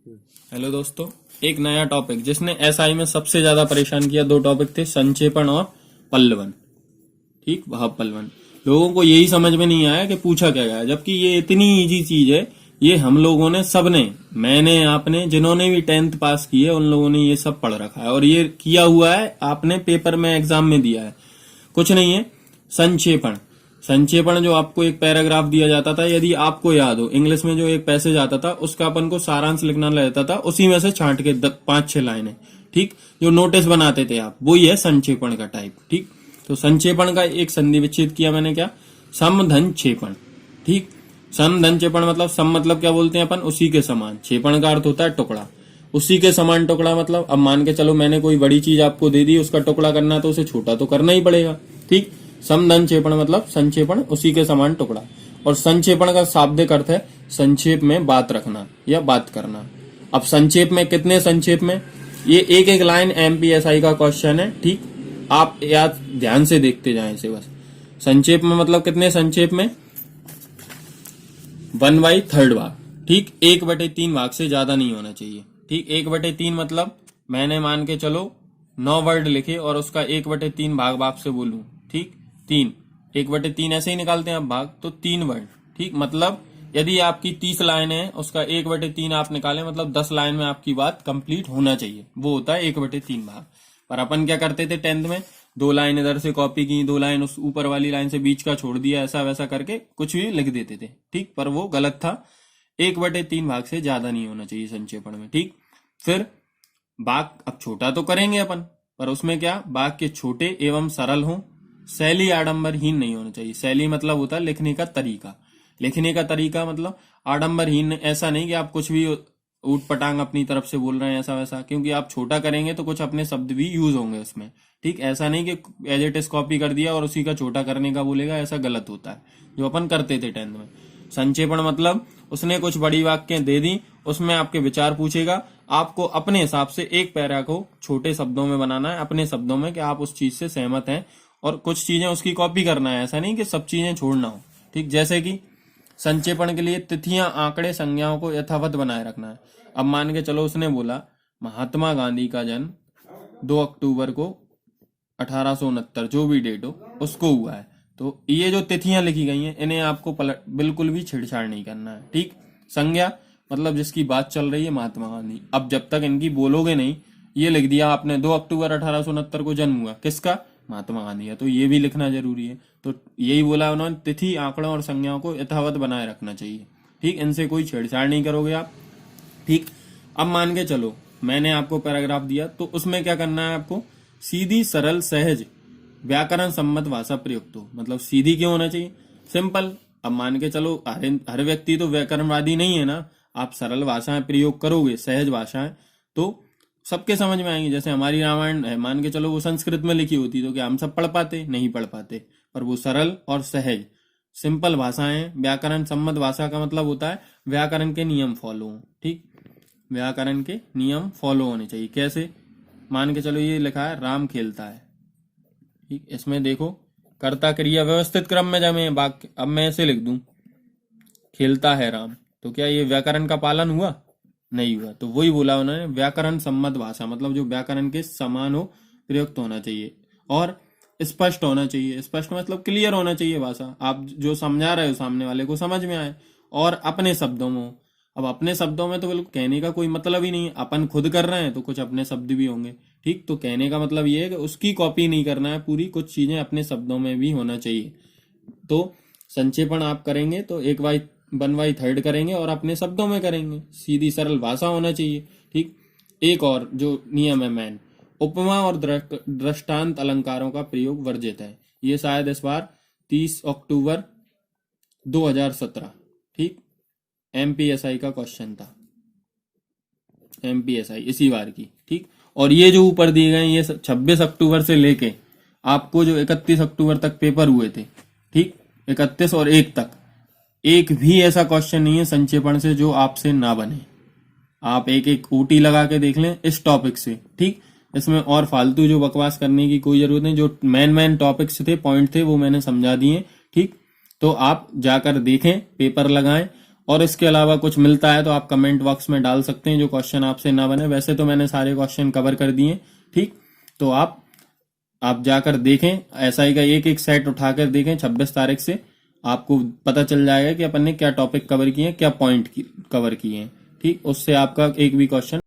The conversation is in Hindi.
हेलो दोस्तों, एक नया टॉपिक जिसने एसआई में सबसे ज्यादा परेशान किया। दो टॉपिक थे, संक्षेपण और पल्लवन। ठीक, भाव पल्लवन। लोगों को यही समझ में नहीं आया कि पूछा क्या गया, जबकि ये इतनी इजी चीज है। ये हम लोगों ने, सबने, मैंने, आपने, जिन्होंने भी 10th पास की है उन लोगों ने ये सब पढ़ रखा है और ये किया हुआ है, आपने पेपर में एग्जाम में दिया है। कुछ नहीं है। संक्षेपण, संक्षेपण जो आपको एक पैराग्राफ दिया जाता था, यदि आपको याद हो, इंग्लिश में जो एक पैसेज आता था उसका अपन को सारांश लिखना रहता था, उसी में से छांट के 5-6 लाइनें, ठीक, जो नोटिस बनाते थे आप, वही है संक्षेपण का टाइप। ठीक, तो संक्षेपण का एक संधि विच्छेद किया मैंने, क्या, समधन क्षेपण। ठीक, समधन क्षेपण मतलब, सम मतलब क्या बोलते हैं अपन, उसी के समान। क्षेपण का अर्थ होता है टुकड़ा, उसी के समान टुकड़ा। मतलब अब मान के चलो मैंने कोई बड़ी चीज आपको दे दी, उसका टुकड़ा करना तो उसे छोटा तो करना ही पड़ेगा। ठीक, समधन क्षेपण मतलब संक्षेपण, उसी के समान टुकड़ा। और संक्षेपण का शाब्दिक अर्थ है संक्षेप में बात रखना या बात करना। अब संक्षेप में कितने संक्षेप में, ये एक एक लाइन एमपीएसआई का क्वेश्चन है। ठीक, आप याद ध्यान से देखते जाएं इसे बस। संक्षेप में मतलब कितने संक्षेप में, 1/3 भाग। ठीक, 1/3 भाग से ज्यादा नहीं होना चाहिए। ठीक, 1/3 मतलब मैंने मान के चलो 9 वर्ड लिखे और उसका 1/3 भाग आपसे बोलूं। ठीक, 3, 1/3 ऐसे ही निकालते हैं आप भाग, तो 3 वर्ड। ठीक, मतलब यदि आपकी 30 लाइन है, उसका 1/3 आप निकालें, मतलब 10 लाइन में आपकी बात कंप्लीट होना चाहिए, वो होता है 1/3 भाग। पर अपन क्या करते थे 10th में, 2 लाइन इधर से कॉपी की, 2 लाइन उस ऊपर वाली लाइन से बीच का छोड़ दिया, ऐसा वैसा करके कुछ भी लिख देते थे। ठीक, पर वो गलत था। 1/3 भाग से ज्यादा नहीं होना चाहिए संक्षेपण में। ठीक, फिर वाक्य अब छोटा तो करेंगे अपन, पर उसमें क्या, वाक्य छोटे एवं सरल हो, शैली आडंबरहीन नहीं होना चाहिए। शैली मतलब होता है लिखने का तरीका। लिखने का तरीका मतलब आडंबरहीन, ऐसा नहीं कि आप कुछ भी ऊट पटांग अपनी तरफ से बोल रहे हैं ऐसा वैसा, क्योंकि आप छोटा करेंगे तो कुछ अपने शब्द भी यूज होंगे उसमें। ठीक, ऐसा नहीं कि एज इट इज कॉपी कर दिया और उसी का छोटा करने का बोलेगा, ऐसा गलत होता है जो अपन करते थे 10th में। संक्षेपण मतलब उसने कुछ बड़ी वाक्य दे दी, उसमें आपके विचार पूछेगा, आपको अपने हिसाब से एक पैरा को छोटे शब्दों में बनाना है, अपने शब्दों में, कि आप उस चीज से सहमत हैं और कुछ चीजें उसकी कॉपी करना है। ऐसा नहीं कि सब चीजें छोड़ना हो। ठीक, जैसे कि संक्षेपण के लिए तिथियां, आंकड़े, संज्ञाओं को यथावत बनाए रखना है। अब मान के चलो उसने बोला महात्मा गांधी का जन्म 2 अक्टूबर को 1869, जो भी डेट हो उसको हुआ है, तो ये जो तिथियां लिखी गई हैं इन्हें आपको बिल्कुल भी छेड़छाड़ नहीं करना है। ठीक, संज्ञा मतलब जिसकी बात चल रही है महात्मा गांधी, अब जब तक इनकी बोलोगे नहीं, ये लिख दिया आपने 2 अक्टूबर 1869 को जन्म हुआ, किसका, महात्मा गांधी है, तो ये भी लिखना जरूरी है। तो यही बोला उन्होंने, तिथि, आंकड़ों और संज्ञाओं को यथावत बनाए रखना चाहिए। ठीक, इनसे कोई छेड़छाड़ नहीं करोगे आप। ठीक, अब मान के चलो मैंने आपको पैराग्राफ दिया, तो उसमें क्या करना है आपको, सीधी, सरल, सहज, व्याकरण सम्मत भाषा प्रयुक्त हो। मतलब सीधी क्यों होना चाहिए, सिंपल। अब मान के चलो हर व्यक्ति तो व्याकरणवादी नहीं है ना, आप सरल भाषाएं प्रयोग करोगे, सहज भाषाएं, तो सबके समझ में आएंगे। जैसे हमारी रामायण है, मान के चलो वो संस्कृत में लिखी होती तो क्या हम सब पढ़ पाते, नहीं पढ़ पाते, पर वो सरल और सहज, सिंपल भाषाएं। व्याकरण सम्मत भाषा का मतलब होता है व्याकरण के नियम फॉलो हो। ठीक, व्याकरण के नियम फॉलो होने चाहिए। कैसे, मान के चलो ये लिखा है राम खेलता है। ठीक, इसमें देखो कर्ता क्रिया व्यवस्थित क्रम में जमे वाक्य, अब मैं ऐसे लिख दूं खेलता है राम, तो क्या ये व्याकरण का पालन हुआ, नहीं हुआ। तो वही बोला उन्होंने, व्याकरण सम्मत भाषा मतलब जो व्याकरण के समान हो, प्रयुक्त होना चाहिए और स्पष्ट होना चाहिए। स्पष्ट मतलब क्लियर होना चाहिए भाषा, आप जो समझा रहे हो सामने वाले को समझ में आए, और अपने शब्दों में हो। अब अपने शब्दों में तो बिल्कुल कहने का कोई मतलब ही नहीं है, अपन खुद कर रहे हैं तो कुछ अपने शब्द भी होंगे। ठीक, तो कहने का मतलब ये है कि उसकी कॉपी नहीं करना है पूरी, कुछ चीजें अपने शब्दों में भी होना चाहिए। तो संक्षेपण आप करेंगे तो 1/3 करेंगे और अपने शब्दों में करेंगे, सीधी सरल भाषा होना चाहिए। ठीक, एक और जो नियम है मैन, उपमा और दृष्टांत अलंकारों का प्रयोग वर्जित है। ये शायद इस बार 30 अक्टूबर 2017, ठीक, एमपीएसआई का क्वेश्चन था, एमपीएसआई इसी बार की। ठीक, और ये जो ऊपर दिए गए ये 26 अक्टूबर से लेके आपको जो 31 अक्टूबर तक पेपर हुए थे, ठीक, 31 और 1 तक, एक भी ऐसा क्वेश्चन नहीं है संक्षेपण से जो आपसे ना बने। आप एक एक ओटी लगा के देख लें इस टॉपिक से। ठीक, इसमें और फालतू जो बकवास करने की कोई जरूरत नहीं, जो मेन टॉपिक्स थे, पॉइंट थे, वो मैंने समझा दिए। ठीक, तो आप जाकर देखें, पेपर लगाएं और इसके अलावा कुछ मिलता है तो आप कमेंट बॉक्स में डाल सकते हैं, जो क्वेश्चन आपसे ना बने। वैसे तो मैंने सारे क्वेश्चन कवर कर दिए, ठीक। तो आप जाकर देखें, एसआई का एक एक सेट उठाकर देखें 26 तारीख से, आपको पता चल जाएगा कि अपन ने क्या टॉपिक कवर किए हैं, क्या पॉइंट कवर किए हैं, ठीक। उससे आपका एक भी क्वेश्चन